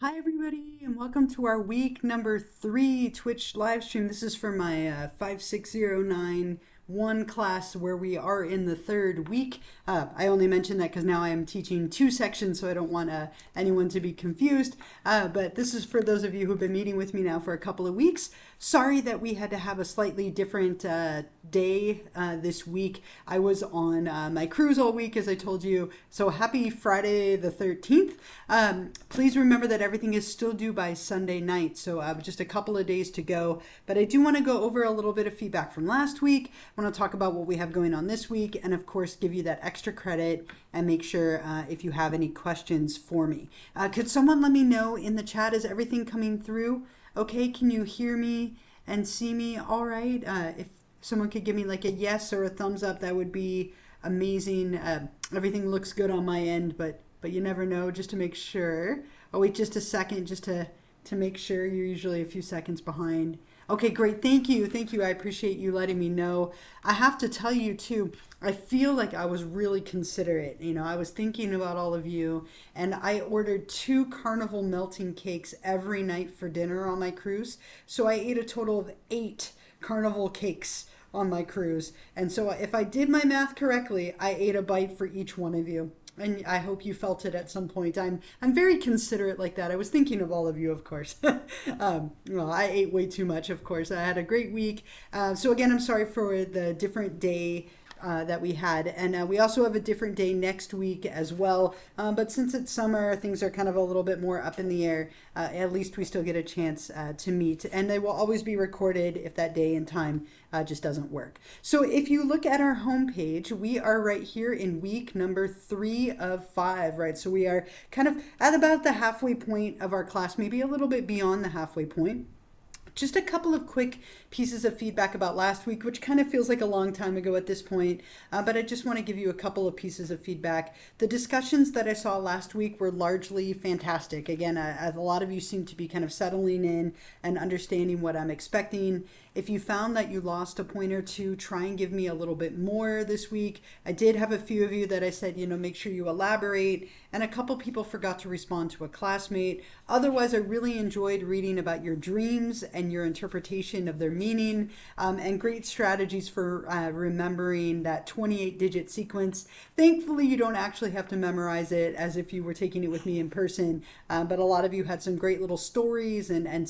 Hi, everybody, and welcome to our week number 3 Twitch live stream. This is for my 56091 class where we are in the third week. I only mention that because now I am teaching 2 sections, so I don't want anyone to be confused. But this is for those of you who've been meeting with me now for a couple of weeks. Sorry that we had to have a slightly different day this week. I was on my cruise all week, as I told you. So happy Friday the 13th. Please remember that everything is still due by Sunday night. So just a couple of days to go. But I do want to go over a little bit of feedback from last week. I want to talk about what we have going on this week. And of course, give you that extra credit and make sure if you have any questions for me. Could someone let me know in the chat, is everything coming through? Okay, can you hear me and see me all right? If someone could give me like a yes or a thumbs up, that would be amazing. Everything looks good on my end, but you never know, just to make sure. I'll wait just a second just to make sure. You're usually a few seconds behind. Okay, great. Thank you. Thank you. I appreciate you letting me know. I have to tell you too, I feel like I was really considerate. You know, I was thinking about all of you, and I ordered 2 carnival melting cakes every night for dinner on my cruise. So I ate a total of 8 carnival cakes on my cruise. And so if I did my math correctly, I ate a bite for each one of you. And I hope you felt it at some point. I'm very considerate like that. I was thinking of all of you, of course. Well, I ate way too much, of course. I had a great week. So again, I'm sorry for the different day that we had. And we also have a different day next week as well. But since it's summer, things are kind of a little bit more up in the air. At least we still get a chance to meet. And they will always be recorded if that day and time just doesn't work. So if you look at our homepage, we are right here in week number 3 of 5, right? So we are kind of at about the halfway point of our class, maybe a little bit beyond the halfway point. Just a couple of quick pieces of feedback about last week, which kind of feels like a long time ago at this point, but I just want to give you a couple of pieces of feedback. The discussions that I saw last week were largely fantastic. Again, a lot of you seem to be kind of settling in and understanding what I'm expecting. If you found that you lost a point or two, try and give me a little bit more this week. I did have a few of you that I said, you know, make sure you elaborate, and a couple people forgot to respond to a classmate. Otherwise, I really enjoyed reading about your dreams and your interpretation of their meaning, and great strategies for remembering that 28-digit sequence. Thankfully, you don't actually have to memorize it as if you were taking it with me in person, but a lot of you had some great little stories and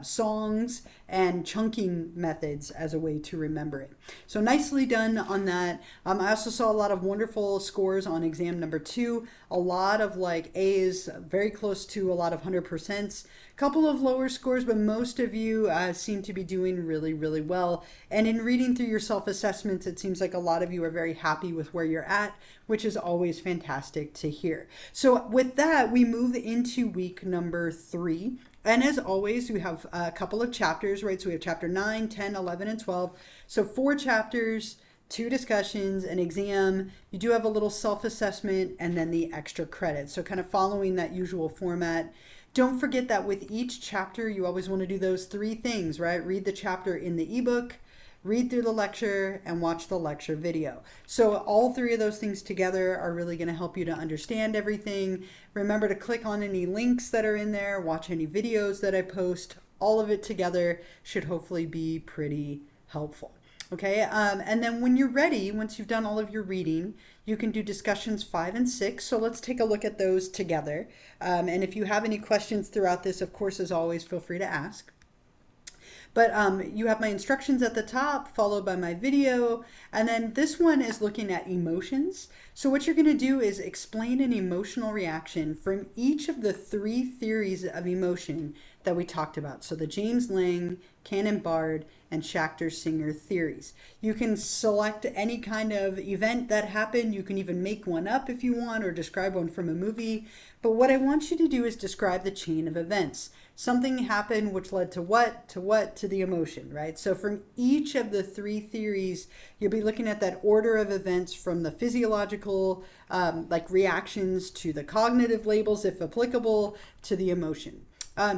songs and chunking methods as a way to remember it. So nicely done on that. I also saw a lot of wonderful scores on exam number 2. A lot of like A's, very close to a lot of 100%. Couple of lower scores, but most of you seem to be doing really, really well. And in reading through your self-assessments, it seems like a lot of you are very happy with where you're at, which is always fantastic to hear. So with that, we move into week number 3. And as always, we have a couple of chapters, right? So we have chapter 9, 10, 11, and 12. So 4 chapters, 2 discussions, an exam. You do have a little self-assessment and then the extra credit. So kind of following that usual format. Don't forget that with each chapter, you always want to do those 3 things, right? Read the chapter in the ebook, read through the lecture, and watch the lecture video. So all 3 of those things together are really going to help you to understand everything. Remember to click on any links that are in there, watch any videos that I post. All of it together should hopefully be pretty helpful. Okay, and then when you're ready, once you've done all of your reading, you can do discussions 5 and 6. So let's take a look at those together. And if you have any questions throughout this, of course, as always, feel free to ask. But you have my instructions at the top, followed by my video. And then this one is looking at emotions. So what you're going to do is explain an emotional reaction from each of the 3 theories of emotion that we talked about. So the James Lang, Cannon-Bard, and Schachter-Singer theories. You can select any kind of event that happened. You can even make one up if you want, or describe one from a movie. But what I want you to do is describe the chain of events. Something happened which led to what, to the emotion, right? So from each of the 3 theories, you'll be looking at that order of events from the physiological, like reactions, to the cognitive labels, if applicable, to the emotion.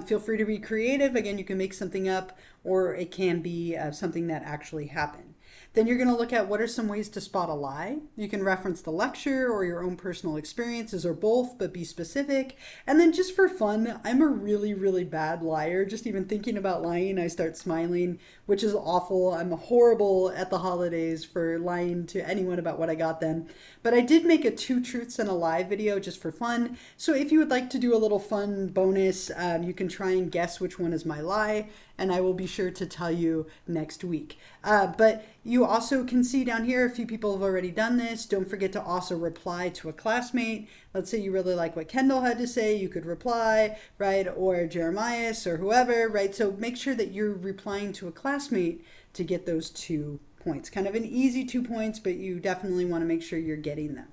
Feel free to be creative. Again, you can make something up, or it can be something that actually happened. Then you're going to look at what are some ways to spot a lie. You can reference the lecture or your own personal experiences or both, but be specific. And then just for fun, I'm a really, really bad liar. Just even thinking about lying, I start smiling, which is awful. I'm horrible at the holidays for lying to anyone about what I got them. But I did make a 2 truths and a lie video just for fun. So if you would like to do a little fun bonus, you can try and guess which one is my lie, and I will be sure to tell you next week. But you also can see down here, a few people have already done this. Don't forget to also reply to a classmate. Let's say you really like what Kendall had to say, you could reply, right? Or Jeremias or whoever, right? So make sure that you're replying to a classmate to get those 2 points. Kind of an easy 2 points, but you definitely want to make sure you're getting them.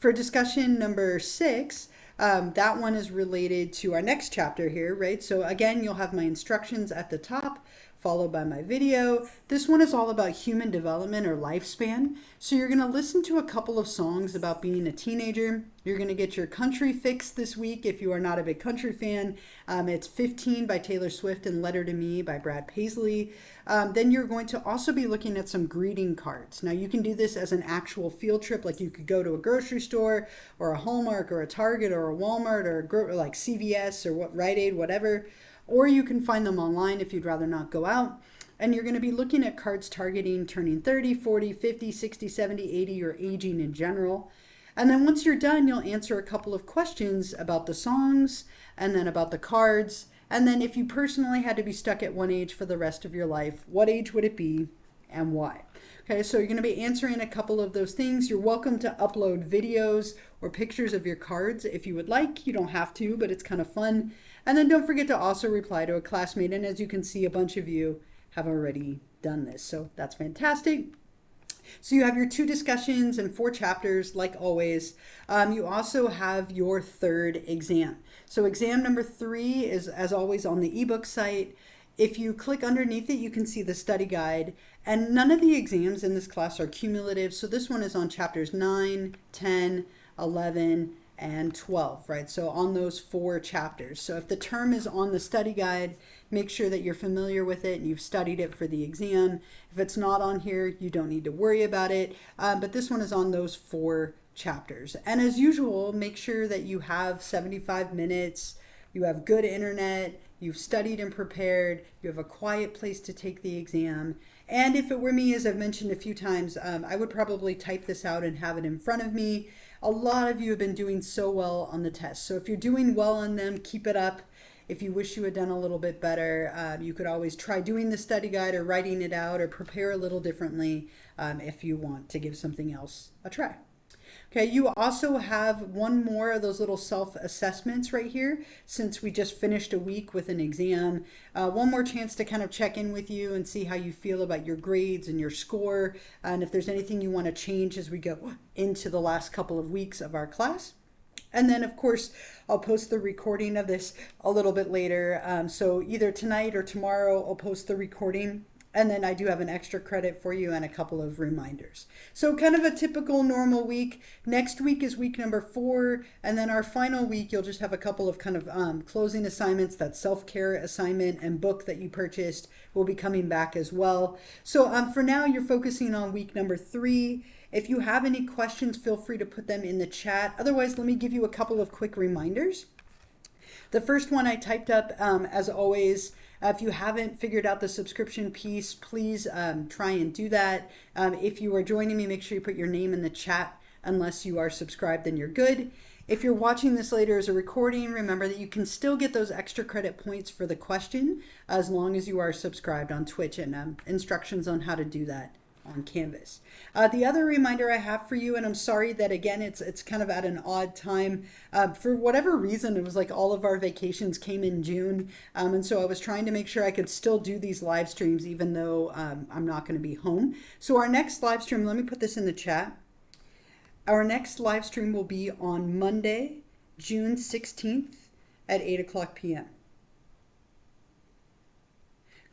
For discussion number 6, that one is related to our next chapter here, right? So again, you'll have my instructions at the top, followed by my video. This one is all about human development or lifespan. So you're going to listen to a couple of songs about being a teenager. You're going to get your country fix this week if you are not a big country fan. It's 15 by Taylor Swift and Letter to Me by Brad Paisley. Then you're going to also be looking at some greeting cards. Now you can do this as an actual field trip, like you could go to a grocery store or a Hallmark or a Target or a Walmart or like CVS or Rite Aid, whatever. Or you can find them online if you'd rather not go out. And you're going to be looking at cards targeting turning 30, 40, 50, 60, 70, 80, or aging in general. And then once you're done, you'll answer a couple of questions about the songs and then about the cards. And then if you personally had to be stuck at one age for the rest of your life, what age would it be and why? Okay, so you're going to be answering a couple of those things. You're welcome to upload videos or pictures of your cards if you would like. You don't have to, but it's kind of fun. And then don't forget to also reply to a classmate. And as you can see, a bunch of you have already done this. So that's fantastic. So you have your 2 discussions and 4 chapters, like always. You also have your 3rd exam. So exam number 3 is, as always, on the ebook site. If you click underneath it, you can see the study guide. And none of the exams in this class are cumulative. So this one is on chapters 9, 10, 11, and 12, right? So on those 4 chapters. So if the term is on the study guide, make sure that you're familiar with it and you've studied it for the exam. If it's not on here, you don't need to worry about it. But this one is on those 4 chapters. And as usual, make sure that you have 75 minutes, you have good internet, you've studied and prepared, you have a quiet place to take the exam. And if it were me, as I've mentioned a few times, I would probably type this out and have it in front of me. A lot of you have been doing so well on the test. So if you're doing well on them, keep it up. If you wish you had done a little bit better, you could always try doing the study guide or writing it out or prepare a little differently if you want to give something else a try. Okay, you also have one more of those little self-assessments right here since we just finished a week with an exam. One more chance to kind of check in with you and see how you feel about your grades and your score, and if there's anything you want to change as we go into the last couple of weeks of our class. And then, of course, I'll post the recording of this a little bit later. So either tonight or tomorrow, I'll post the recording. And then I do have an extra credit for you and a couple of reminders. So kind of a typical normal week. Next week is week number 4. And then our final week, you'll just have a couple of kind of closing assignments. That self-care assignment and book that you purchased will be coming back as well. So for now, you're focusing on week number 3. If you have any questions, feel free to put them in the chat. Otherwise, let me give you a couple of quick reminders. The first one I typed up, as always. If you haven't figured out the subscription piece, please try and do that. If you are joining me, make sure you put your name in the chat. Unless you are subscribed, then you're good. If you're watching this later as a recording, remember that you can still get those extra credit points for the question as long as you are subscribed on Twitch, and instructions on how to do that on Canvas. The other reminder I have for you, and I'm sorry that again it's kind of at an odd time. For whatever reason, it was like all of our vacations came in June, and so I was trying to make sure I could still do these live streams even though I'm not going to be home. So our next live stream, let me put this in the chat. Our next live stream will be on Monday, June 16th at 8 o'clock p.m.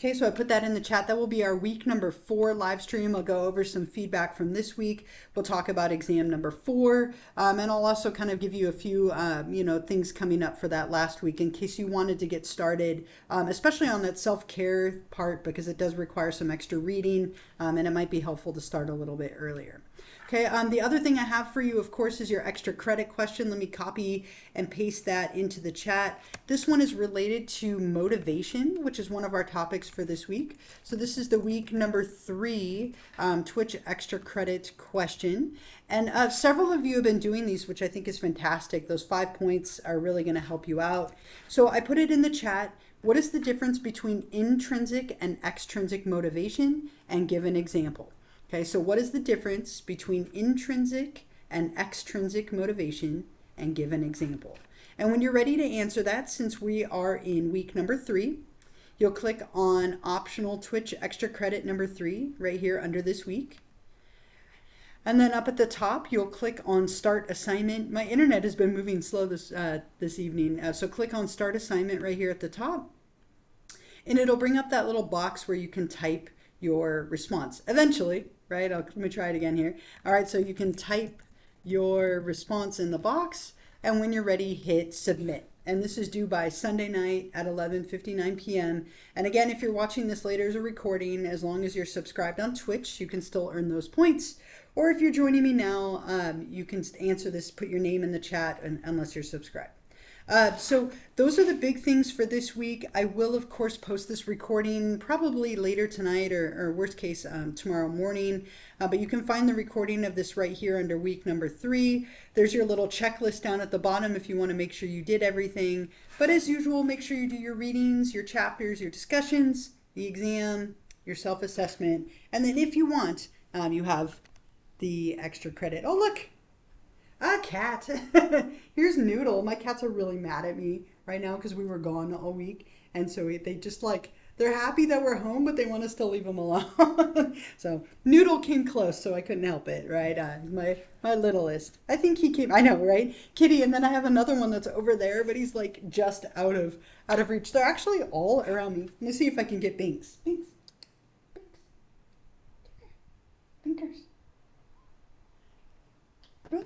Okay, so I put that in the chat. That will be our week number 4 live stream. I'll go over some feedback from this week. We'll talk about exam number 4, and I'll also kind of give you a few, things coming up for that last week in case you wanted to get started, especially on that self-care part because it does require some extra reading, and it might be helpful to start a little bit earlier. Okay, the other thing I have for you, of course, is your extra credit question. Let me copy and paste that into the chat. This one is related to motivation, which is one of our topics for this week. So this is the week number 3 Twitch extra credit question. And several of you have been doing these, which I think is fantastic. Those 5 points are really going to help you out. So I put it in the chat. What is the difference between intrinsic and extrinsic motivation? And give an example. Okay, so what is the difference between intrinsic and extrinsic motivation, and give an example. And when you're ready to answer that, since we are in week number 3, you'll click on optional Twitch extra credit number 3 right here under this week. And then up at the top, you'll click on start assignment. My internet has been moving slow this evening, so click on start assignment right here at the top. And it'll bring up that little box where you can type your response eventually, right? Let me try it again here. All right, so you can type your response in the box, and when you're ready, hit submit. And this is due by Sunday night at 11:59 p.m. And again, if you're watching this later as a recording, as long as you're subscribed on Twitch, you can still earn those points. Or if you're joining me now, you can answer this, put your name in the chat, unless you're subscribed. So those are the big things for this week. I will, of course, post this recording probably later tonight or worst case tomorrow morning. But you can find the recording of this right here under week number 3. There's your little checklist down at the bottom if you want to make sure you did everything. But as usual, make sure you do your readings, your chapters, your discussions, the exam, your self-assessment. And then if you want, you have the extra credit. Oh, look. A cat. Here's Noodle. My cats are really mad at me right now because we were gone all week. And so they just they're happy that we're home, but they want us to leave them alone. So Noodle came close, so I couldn't help it, right? My littlest. I think he came, I know, right? Kitty, and then I have another one that's over there, but he's like just out of reach. They're actually all around me. Let me see if I can get Binks. Binks. Binks. Binkers. Really?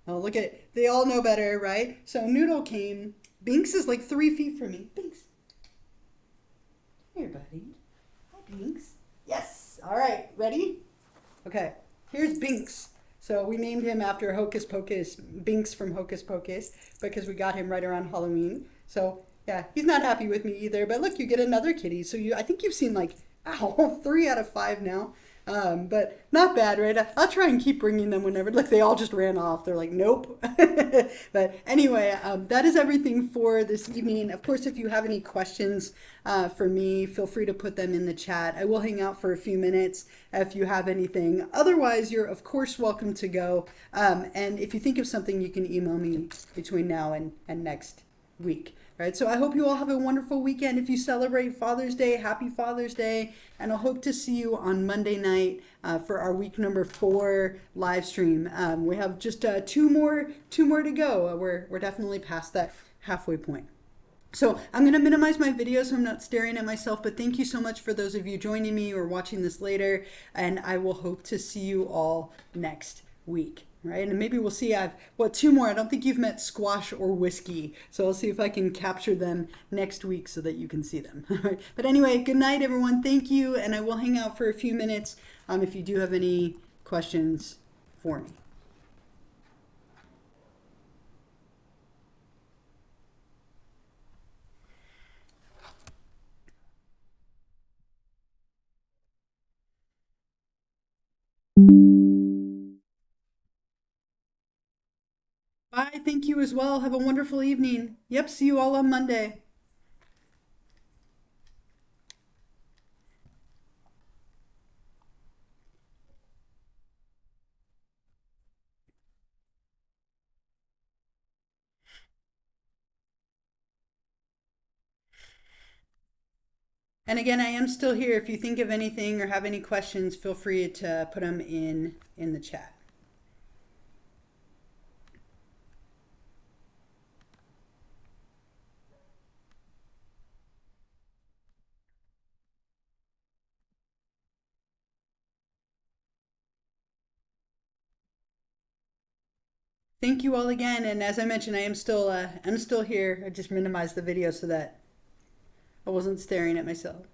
Oh, look at, they all know better, right? So Noodle came. Binks is like 3 feet from me. Binks. Here, buddy. Hi, Binks. Yes. All right. Ready? Okay. Here's Binks. So we named him after Hocus Pocus, Binks from Hocus Pocus, because we got him right around Halloween. So yeah, he's not happy with me either. But look, you get another kitty. So I think you've seen like, ow, 3 out of 5 now. But not bad, right? I'll try and keep bringing them whenever. Look, they all just ran off. They're like, nope. But anyway, that is everything for this evening. Of course, if you have any questions for me, feel free to put them in the chat. I will hang out for a few minutes if you have anything. Otherwise, you're, of course, welcome to go. And if you think of something, you can email me between now and next week. Right, so I hope you all have a wonderful weekend. If you celebrate Father's Day, happy Father's Day. And I hope to see you on Monday night for our week number 4 live stream. We have just two more to go. We're definitely past that halfway point. So I'm going to minimize my video so I'm not staring at myself, but thank you so much for those of you joining me or watching this later. And I will hope to see you all next week. Right, and maybe we'll see. I've 2 more. I don't think you've met Squash or Whiskey, so I'll see if I can capture them next week so that you can see them. But anyway, good night, everyone. Thank you, and I will hang out for a few minutes if you do have any questions for me. Bye. Thank you as well. Have a wonderful evening. Yep. See you all on Monday. And again, I am still here. If you think of anything or have any questions, feel free to put them in the chat. Thank you all again. And as I mentioned, I'm still here. I just minimized the video so that I wasn't staring at myself.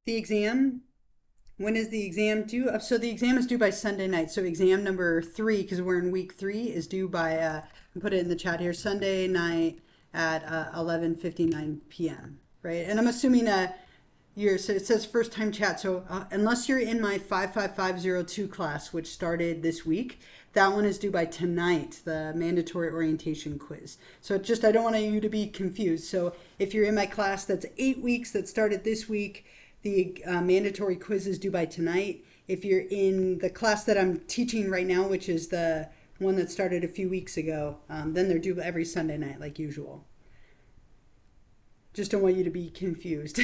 The exam, when is the exam due? So the exam is due by Sunday night. So exam number 3, because we're in week 3, is due by, I put it in the chat here, Sunday night at 11:59 p.m. Right? And I'm assuming so it says first time chat. So unless you're in my 55502 class, which started this week, that one is due by tonight, the mandatory orientation quiz. So it just, I don't want you to be confused. So if you're in my class that's 8 weeks that started this week, the mandatory quiz is due by tonight. If you're in the class that I'm teaching right now, which is the one that started a few weeks ago, then they're due every Sunday night like usual. Just don't want you to be confused.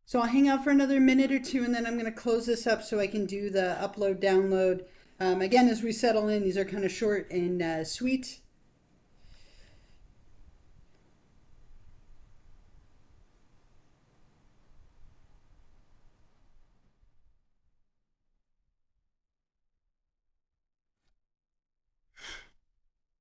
So I'll hang out for another minute or two and then I'm going to close this up so I can do the upload download. Again, as we settle in, these are kind of short and sweet.